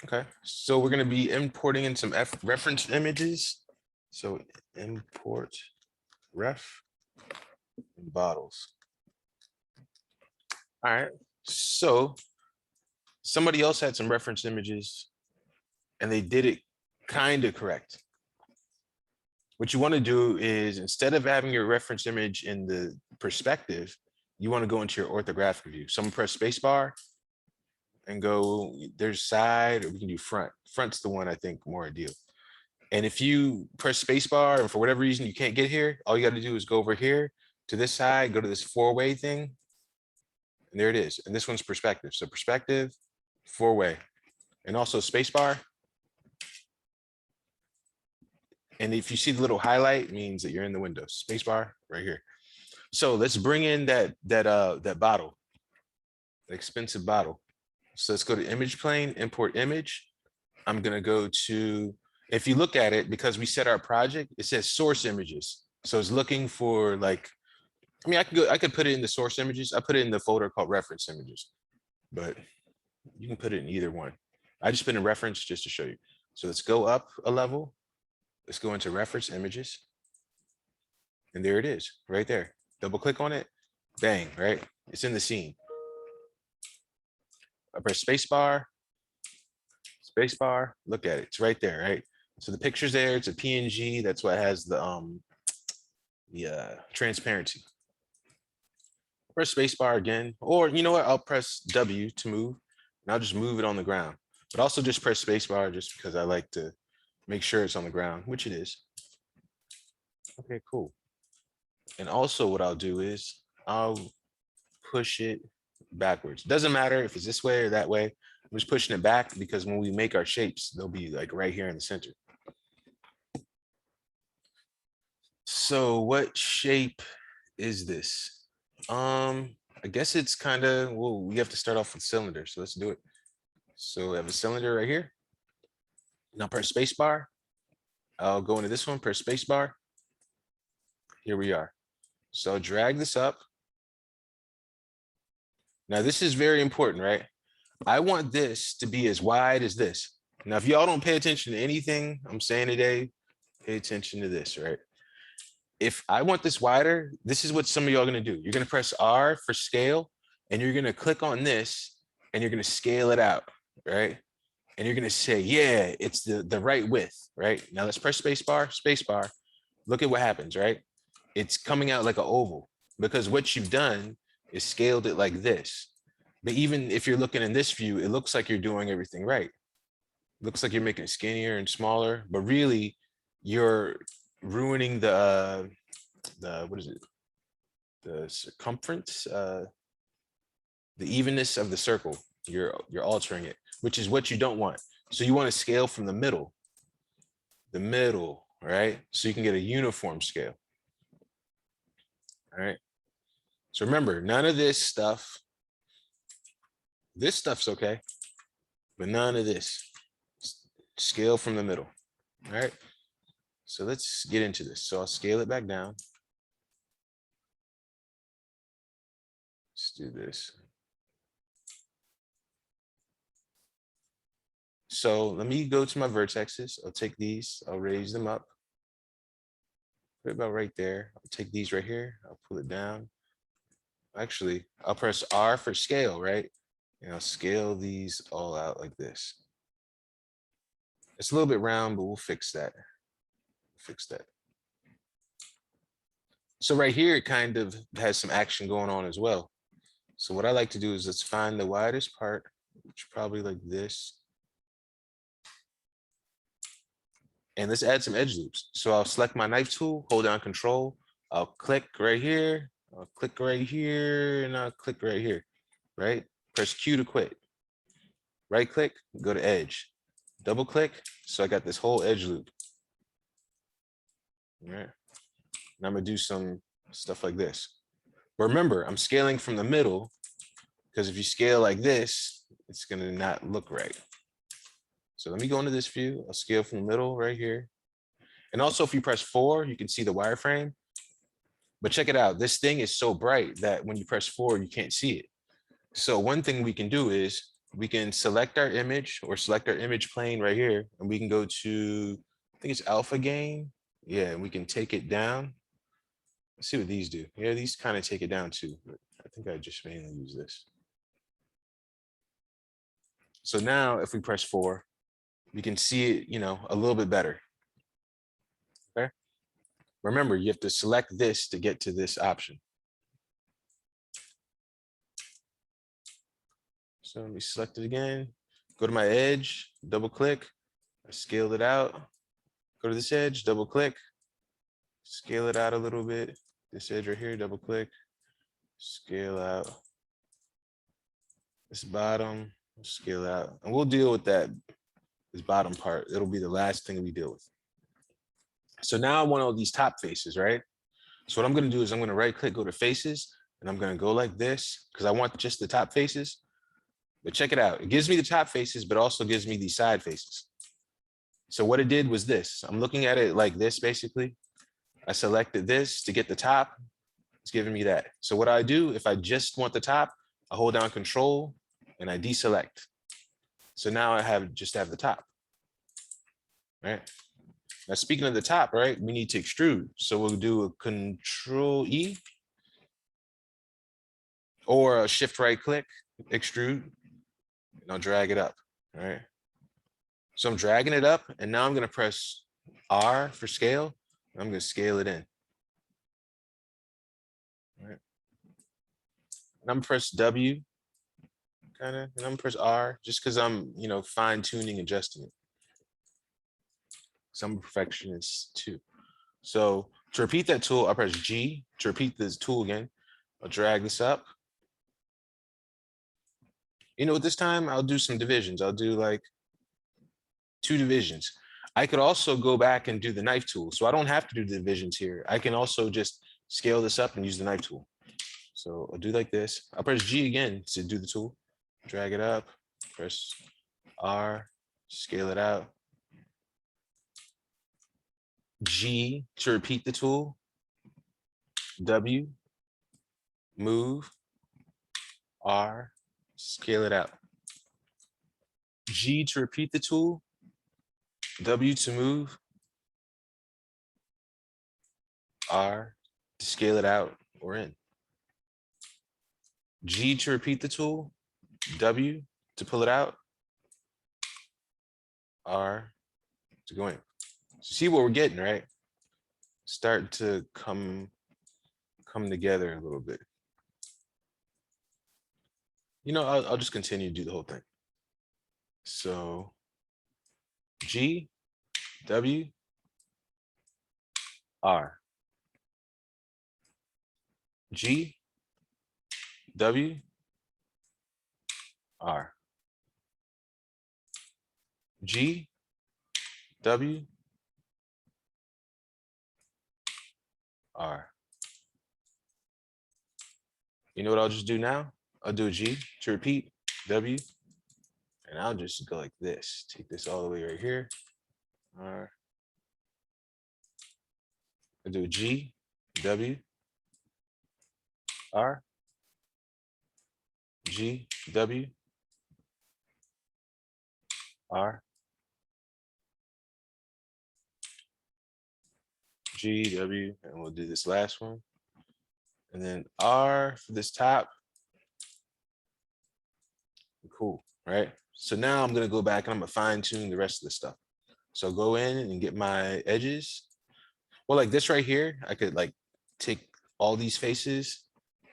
Okay, so we're going to be importing in some reference images. So import ref bottles. All right, so somebody else had some reference images and they did it kind of correct. What you want to do is, instead of having your reference image in the perspective, you want to go into your orthographic view. So I'm gonna press spacebar and go, there's side, or we can do front. Front's the one I think more ideal. And if you press spacebar and for whatever reason you can't get here, all you got to do is go over here to this side, go to this four-way thing, and there it is. And this one's perspective. So perspective, four-way, and also spacebar. And if you see the little highlight, it means that you're in the window. Spacebar right here. So let's bring in that bottle, the expensive bottle. So let's go to image plane, import image. I'm gonna go to, if you look at it, because we set our project, it says source images. So it's looking for like, I mean, I could put it in the source images. I put it in the folder called reference images, but you can put it in either one. I just put in reference just to show you. So let's go up a level. Let's go into reference images. And there it is, right there. Double click on it, bang, right? It's in the scene. I press spacebar, look at it, it's right there, right? So the picture's there, it's a PNG, that's why it has the transparency. Press spacebar again, or you know what, I'll press W to move, and I'll just move it on the ground. But also just press spacebar just because I like to make sure it's on the ground, which it is. Okay, cool. And also what I'll do is I'll push it backwards. Doesn't matter if it's this way or that way. I'm just pushing it back because when we make our shapes, they'll be like right here in the center. So what shape is this? I guess it's kind of, well, we have to start off with cylinder. So let's do it. So we have a cylinder right here. Now press spacebar. I'll go into this one, press spacebar. Here we are. So I'll drag this up. Now this is very important, right? I want this to be as wide as this. Now, if y'all don't pay attention to anything I'm saying today, pay attention to this, right? If I want this wider, this is what some of y'all are gonna do. You're gonna press R for scale, and you're gonna click on this, and you're gonna scale it out, right? And you're gonna say, yeah, it's the right width, right? Now let's press spacebar. Look at what happens, right? It's coming out like an oval because what you've done is scaled it like this. But even if you're looking in this view, it looks like you're doing everything right. Looks like you're making it skinnier and smaller, but really you're ruining the what is it? The circumference, the evenness of the circle. You're altering it, which is what you don't want. So you want to scale from the middle, right? So you can get a uniform scale. All right. So remember, none of this stuff's okay, but none of this. Scale from the middle. All right. So let's get into this. So I'll scale it back down. Let's do this. So let me go to my vertexes. I'll take these, I'll raise them up. Put it about right there. I'll take these right here. I'll pull it down. Actually, I'll press R for scale, right? And I'll scale these all out like this. It's a little bit round, but we'll fix that. So right here, it kind of has some action going on as well. So what I like to do is let's find the widest part, which probably like this. And let's add some edge loops. So I'll select my knife tool, hold down Control. I'll click right here. I'll click right here, and I'll click right here, right? Press Q to quit. Right click, go to edge. Double click, so I got this whole edge loop. All right. And I'm gonna do some stuff like this. But remember, I'm scaling from the middle, because if you scale like this, it's gonna not look right. So let me go into this view. I'll scale from the middle right here. And also if you press 4, you can see the wireframe. But check it out. This thing is so bright that when you press 4, you can't see it. So one thing we can do is we can select our image or select our image plane right here, and we can go to, I think it's alpha gain. Yeah, and we can take it down. Let's see what these do. Yeah, these kind of take it down too. But I think I just mainly use this. So now if we press 4, we can see it, a little bit better. Okay. Remember, you have to select this to get to this option. So let me select it again. Go to my edge, double click, I scaled it out. Go to this edge, double click, scale it out a little bit. This edge right here, double click, scale out. This bottom, scale out. And we'll deal with that, this bottom part. It'll be the last thing we deal with. So now I want all these top faces, right? So what I'm gonna do is I'm gonna right click, go to faces, and I'm gonna go like this because I want just the top faces. But check it out. It gives me the top faces, but also gives me these side faces. So what it did was this. I'm looking at it like this, basically. I selected this to get the top. It's giving me that. So what I do, if I just want the top, I hold down Control and I deselect. So now I just have the top, right? Now speaking of the top, right, we need to extrude. So we'll do a Control E or a Shift right click, extrude, and I'll drag it up, all right? So I'm dragging it up, and now I'm gonna press R for scale. I'm gonna scale it in. All right. And I'm gonna press W, kind of, and I'm gonna press R just because I'm, fine tuning, adjusting it. So I'm a perfectionist too. So to repeat that tool, I press G to repeat this tool again. I'll drag this up. This time I'll do some divisions. I'll do like 2 divisions. I could also go back and do the knife tool. So I don't have to do the divisions here. I can also just scale this up and use the knife tool. So I'll do like this. I'll press G again to do the tool. Drag it up, press R, scale it out. G to repeat the tool. W, move, R, scale it out. G to repeat the tool. W to move. R to scale it out or in. G to repeat the tool. W to pull it out. R to go in. See what we're getting, right? Start to come together a little bit. I'll just continue to do the whole thing. So G, W, R. G, W, R. G, W, R. You know what I'll just do now? I'll do a G to repeat, W, and I'll just go like this. Take this all the way right here. R. I'll do a G, W, R, G, W, R, G, W, and we'll do this last one. And then R for this top. Cool, right? So now I'm gonna go back and I'm gonna fine tune the rest of the stuff. So go in and get my edges. Well, like this right here, I could like take all these faces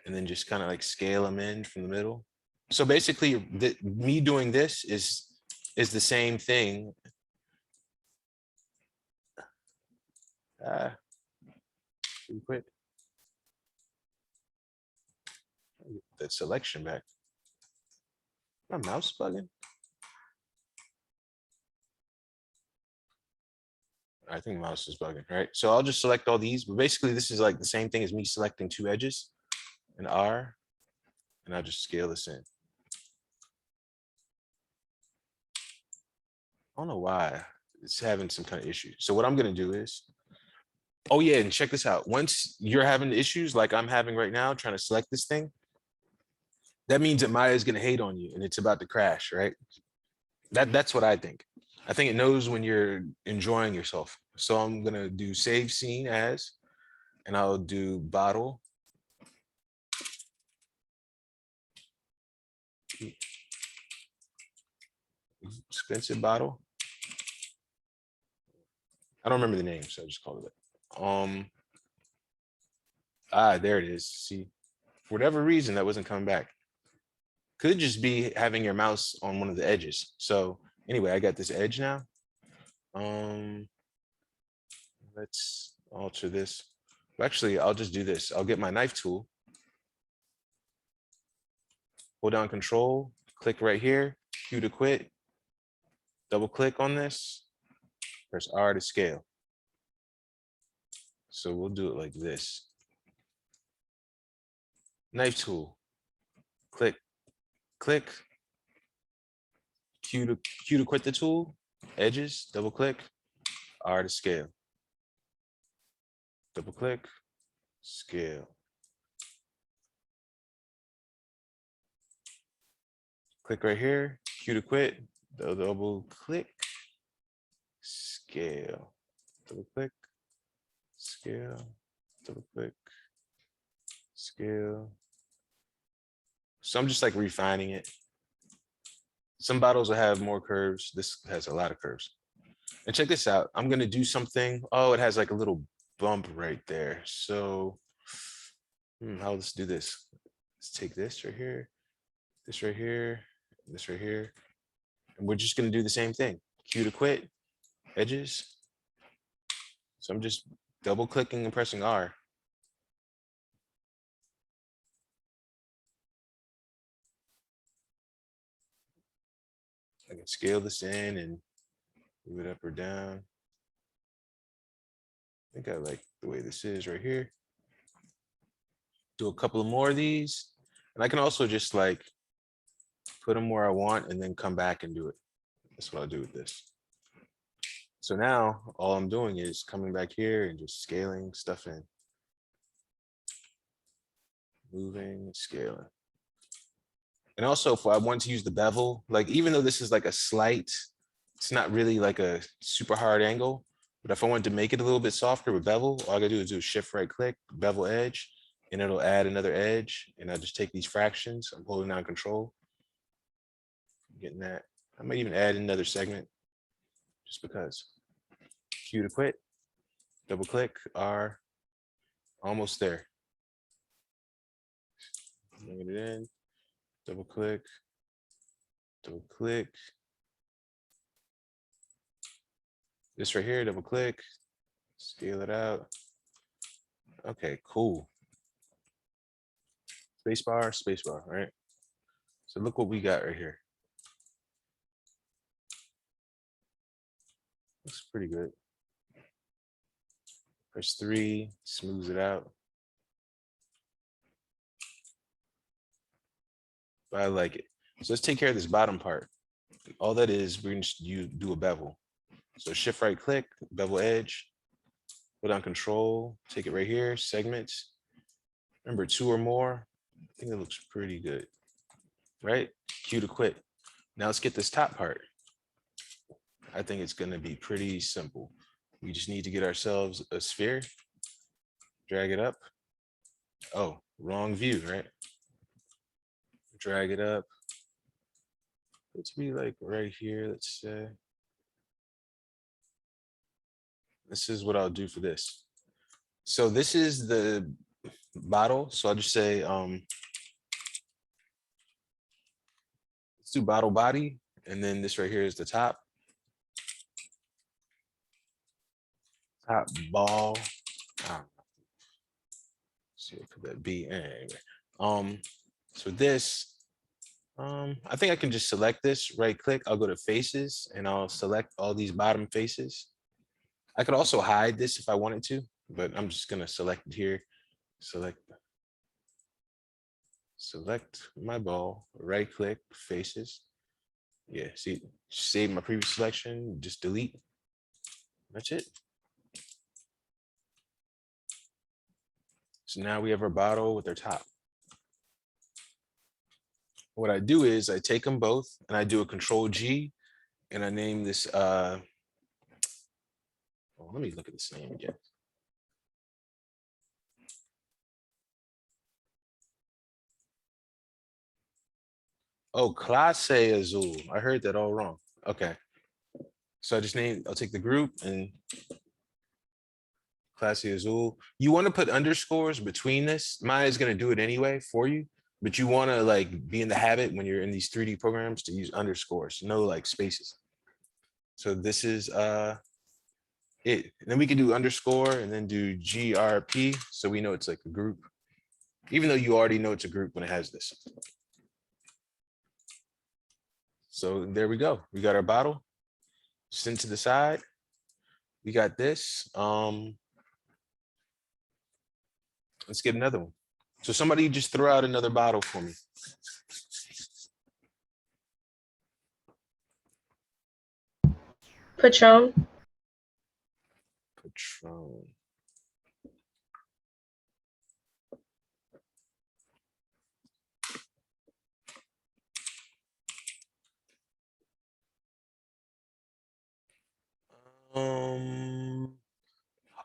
and then just kind of like scale them in from the middle. So basically me doing this is the same thing. Pretty quick. Get that selection back. My mouse bugging. I think mouse is bugging, right? So I'll just select all these, but basically this is like the same thing as me selecting 2 edges and R, and I'll just scale this in. I don't know why it's having some kind of issue. So what I'm gonna do is, oh yeah, and check this out. Once you're having issues like I'm having right now, trying to select this thing, that means that Maya's gonna hate on you and it's about to crash, right? That's what I think. I think it knows when you're enjoying yourself. So I'm gonna do save scene as, and I'll do bottle. Expensive bottle. I don't remember the name, so I just called it that. There it is. See, for whatever reason, that wasn't coming back. Could just be having your mouse on one of the edges. So anyway, I got this edge now. Let's alter this. Actually, I'll just do this. I'll get my knife tool, hold down Control, click right here, Q to quit, double click on this, press R to scale. So we'll do it like this. Knife tool, click, click, Q to quit the tool, edges, double click, R to scale. Double click, scale. Click right here, Q to quit, double click, scale. Double click, scale, double click, scale. So I'm just like refining it. Some bottles will have more curves. This has a lot of curves. And check this out. I'm gonna do something. Oh, it has like a little bump right there. So how let's do this. Let's take this right here, this right here, this right here. And we're just gonna do the same thing. Q to quit, edges. So I'm just double clicking and pressing R. I can scale this in and move it up or down. I think I like the way this is right here. Do a couple of more of these. And I can also just like put them where I want and then come back and do it. That's what I'll do with this. So now all I'm doing is coming back here and just scaling stuff in. Moving, scaling. And also if I want to use the bevel, like even though this is like a slight, it's not really like a super hard angle, but if I wanted to make it a little bit softer with bevel, all I gotta do is do shift right click, bevel edge, and it'll add another edge. And I just take these fractions, I'm holding down Control, getting that. I might even add another segment just because. Q to quit, double click, R, almost there. Bring it in, double click, double click. This right here, double click, scale it out. Okay, cool. Spacebar, right? So look what we got right here. Looks pretty good. Press 3, smooths it out. But I like it. So let's take care of this bottom part. All that is, we're gonna do a bevel. So shift right click, bevel edge, put on Control, take it right here, segments. Remember 2 or more. I think it looks pretty good, right? Q to quit. Now let's get this top part. I think it's gonna be pretty simple. We just need to get ourselves a sphere, drag it up. Oh, wrong view, right? Drag it up. Let's be like right here, let's say. This is what I'll do for this. So this is the bottle. So I'll just say, let's do bottle body. And then this right here is the top. Top ball. See, what could that be? Anyway. So this, I think I can just select this, right click, I'll go to faces and I'll select all these bottom faces. I could also hide this if I wanted to, but I'm just gonna select it here. Select my ball, right click, faces. Yeah, see, save my previous selection, just delete. That's it. So now we have our bottle with our top. what I do is I take them both and I do a Control G and I name this. Oh, let me look at this name again. Oh, Classe Azul. I heard that all wrong. Okay. So I just I'll take the group and Classe Azul. You want to put underscores between this. Maya is going to do it anyway for you, but you want to like be in the habit when you're in these 3D programs to use underscores, no like spaces. So this is it. And then we can do underscore and then do GRP. So we know it's like a group, even though you already know it's a group when it has this. So there we go. We got our bottle. Send to the side. We got this. Let's get another one. So somebody just throw out another bottle for me. Patron. Patron.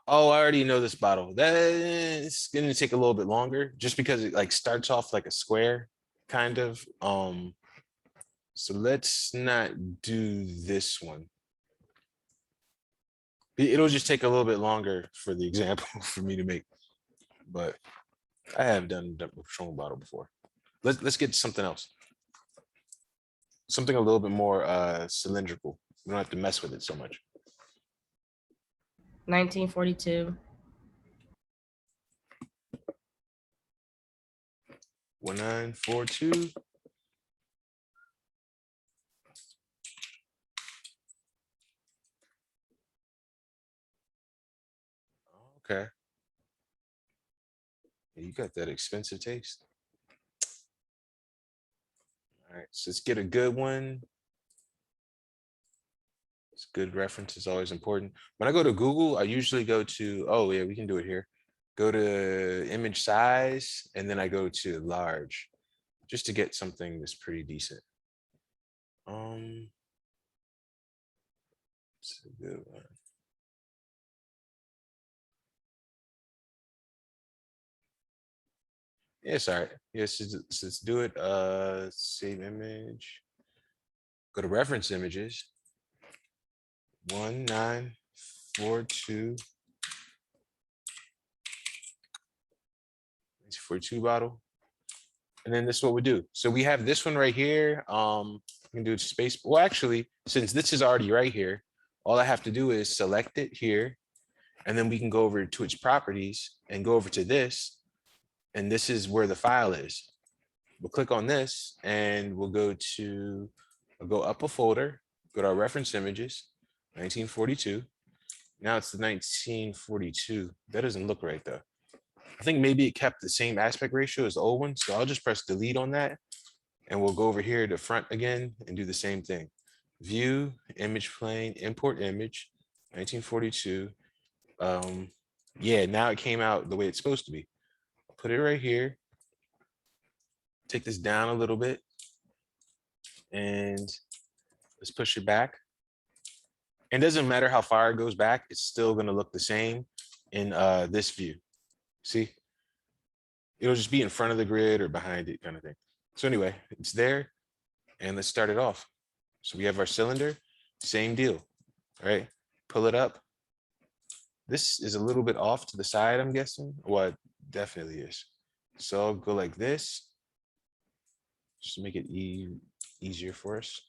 Oh, I already know this bottle. That's gonna take a little bit longer just because it like starts off like a square, kind of. So let's not do this one. It'll just take a little bit longer for the example for me to make, but I have done a Patron bottle before. Let's get something else. Something a little bit more cylindrical. We don't have to mess with it so much. 1942. 1942. Okay. You got that expensive taste. All right, so let's get a good one. It's good reference is always important. When I go to Google, I usually go to, oh yeah, we can do it here. Go to image size, and then I go to large, just to get something that's pretty decent. It's a good one. Yes, all right. Yes, let's do it. Save image. Go to reference images. 1942. 42 bottle. And then this is what we do. So we have this one right here. We can do space. Well, actually, since this is already right here, all I have to do is select it here. And then we can go over to its properties and go over to this. And this is where the file is. We'll click on this and we'll go up a folder, go to our reference images, 1942. Now it's the 1942. That doesn't look right though. I think maybe it kept the same aspect ratio as the old one. So I'll just press delete on that and we'll go over here to front again and do the same thing. View, image plane, import image, 1942. Yeah, now it came out the way it's supposed to be. Put it right here. Take this down a little bit and let's push it back. It doesn't matter how far it goes back, it's still gonna look the same in this view. See? It'll just be in front of the grid or behind it kind of thing. So anyway, it's there and let's start it off. So we have our cylinder, same deal, right? Pull it up. This is a little bit off to the side, I'm guessing. Well, it definitely is. So I'll go like this, just to make it easier for us.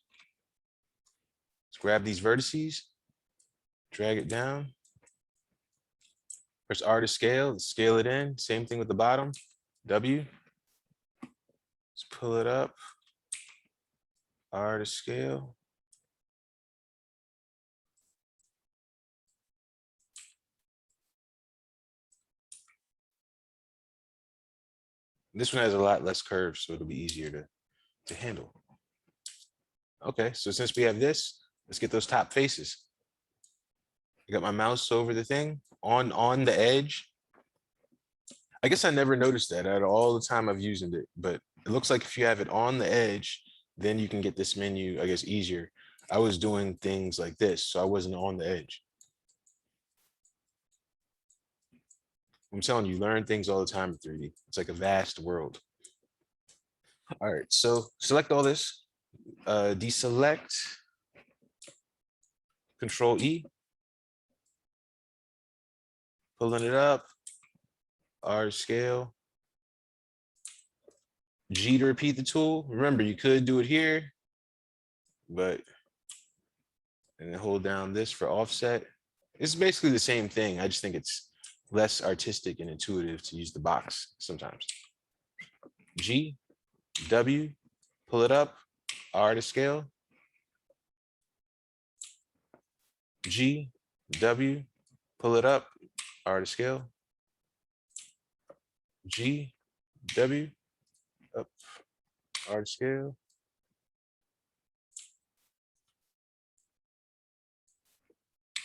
Let's grab these vertices, drag it down. Press R to scale, let's scale it in. Same thing with the bottom, W. Let's pull it up, R to scale. This one has a lot less curves, so it'll be easier to handle. Okay, so since we have this, let's get those top faces. I got my mouse over the thing on the edge. I guess I never noticed that at all the time I've used it, but It looks like if you have it on the edge, then you can get this menu, I guess, easier. I was doing things like this, so I wasn't on the edge. I'm telling you, learn things all the time in 3D. It's like a vast world. All right, so select all this, deselect, Control E, pulling it up, R scale, G to repeat the tool. Remember, you could do it here, but, and then hold down this for offset. It's basically the same thing. I just think it's less artistic and intuitive to use the box sometimes. G, W, pull it up, R to scale, G, W, pull it up, R to scale, G, W, up, R to scale,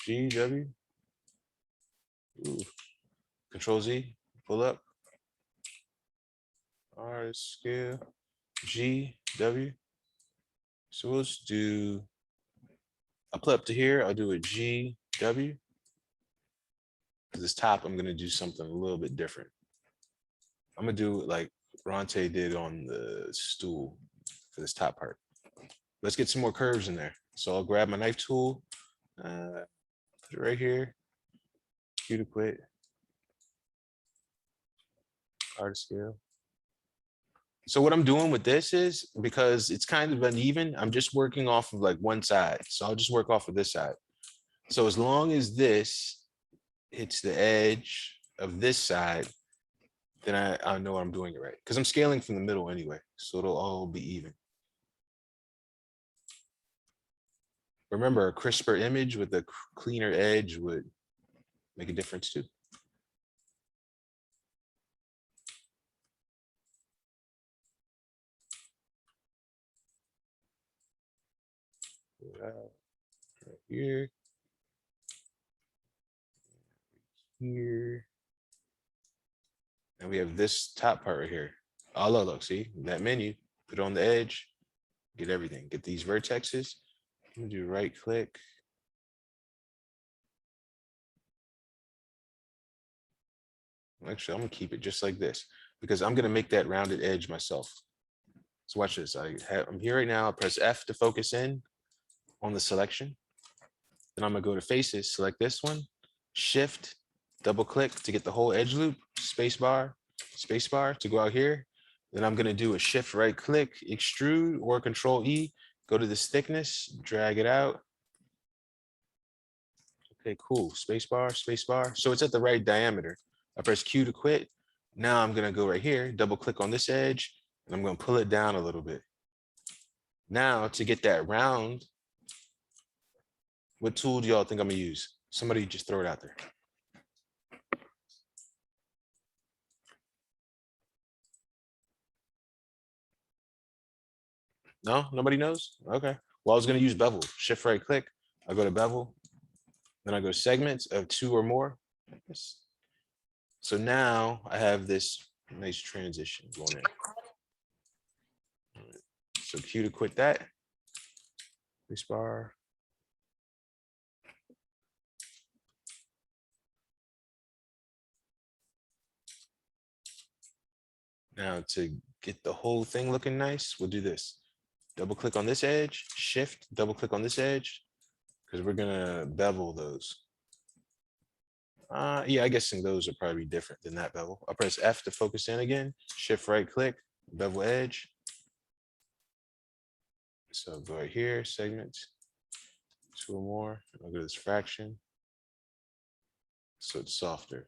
G, W, ooh. Control Z, pull up, R to scale, G, W. So let's do, I'll put up to here, I'll do a G, W. This top, I'm gonna do something a little bit different. I'm gonna do it like Ronte did on the stool for this top part. Let's get some more curves in there. So I'll grab my knife tool, put it right here, Q to quit, R to scale. So what I'm doing with this is, because it's kind of uneven, I'm just working off of like one side. So I'll just work off of this side. So as long as this hits the edge of this side, then I know I'm doing it right. Because I'm scaling from the middle anyway. So it'll all be even. Remember, a crisper image with a cleaner edge would make a difference too. Right here. Here. And we have this top part right here. Oh, look, see that menu, put it on the edge, get everything, get these vertexes. I'm gonna do right click. Actually, I'm gonna keep it just like this because I'm gonna make that rounded edge myself. So watch this. I'm here right now. I press F to focus in on the selection. Then I'm gonna go to faces, select this one, shift, double click to get the whole edge loop, space bar to go out here. Then I'm gonna do a shift right click, extrude or Control E, go to this thickness, drag it out. Okay, cool, space bar. So it's at the right diameter. I press Q to quit. Now I'm gonna go right here, double click on this edge, and I'm gonna pull it down a little bit. Now to get that round, what tool do y'all think I'm gonna use? Somebody just throw it out there. No, nobody knows? Okay. Well, I was gonna use bevel, shift right click. I go to bevel, then I go segments of 2 or more. So now I have this nice transition going in. So Q to quit that. Spacebar. Now to get the whole thing looking nice, we'll do this. Double click on this edge, shift, double click on this edge, because we're gonna bevel those. Yeah, I guess those are probably different than that bevel. I'll press F to focus in again, shift right click, bevel edge. So go right here, segment, 2 or more. I'll go to this fraction. So it's softer.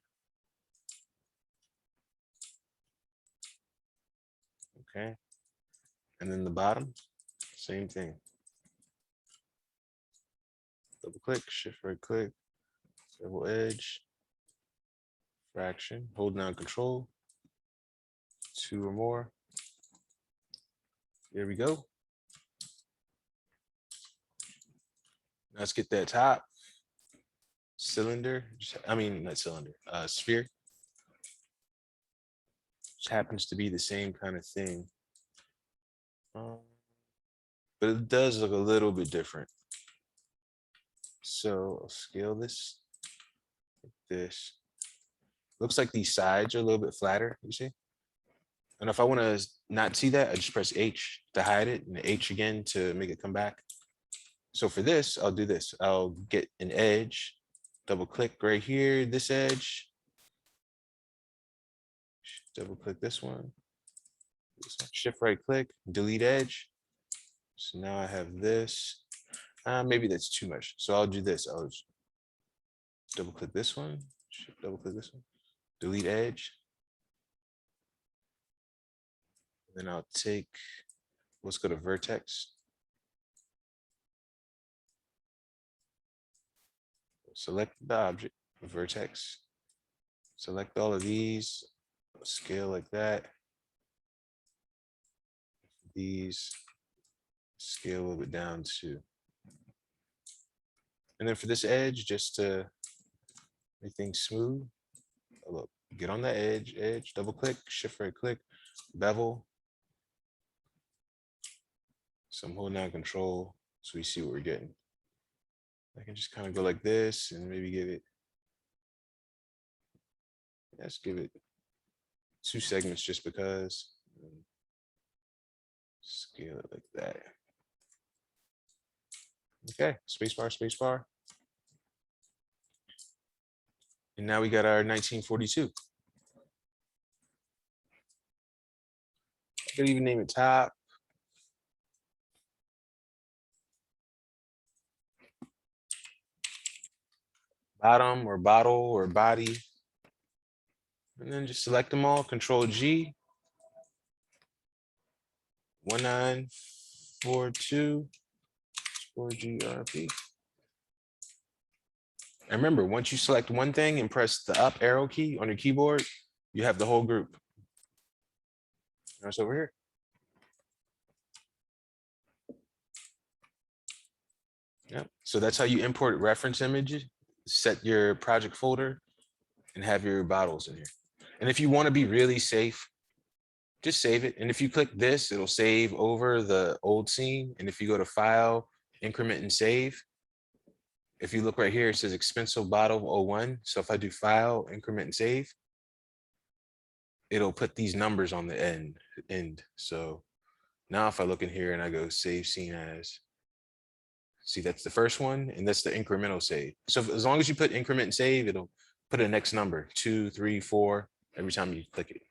Okay. And then the bottom, same thing. Double click, shift right click, bevel edge, fraction, hold down Control, 2 or more. There we go. Let's get that top cylinder. I mean, not cylinder, sphere. Just happens to be the same kind of thing. But it does look a little bit different. So I'll scale this like this. Looks like these sides are a little bit flatter, you see? And if I want to not see that, I just press H to hide it and H again to make it come back. So for this, I'll do this. I'll get an edge, double click right here, this edge. Double click this one. Shift right click, delete edge. So now I have this. Maybe that's too much. So I'll do this. I'll just double click this one, double click this one, delete edge. Then I'll take, let's go to vertex. Select the object, vertex. Select all of these, scale like that. These, scale a little bit down too. And then for this edge, just to make things smooth, look, get on the edge, double click, shift right click, bevel. So I'm holding down control so we see what we're getting. I can just kind of go like this and maybe give it, let's give it 2 segments just because. Scale it like that. Okay, spacebar, spacebar. And now we got our 1942. I could even name it top. Bottom or bottle or body. And then just select them all, Control G. 1942 4GRP. And remember, once you select one thing and press the up arrow key on your keyboard, you have the whole group. Now it's over here. Yep. So that's how you import reference images, set your project folder, and have your bottles in here. And if you want to be really safe, just save it. And if you click this, it'll save over the old scene. And if you go to File, Increment and Save, if you look right here, it says Expensive Bottle 01. So if I do File, Increment and Save, it'll put these numbers on the end. So now if I look in here and I go Save Scene As, see, that's the first one, and that's the incremental save. So as long as you put increment and save, it'll put a next number, 2, 3, 4, every time you click it.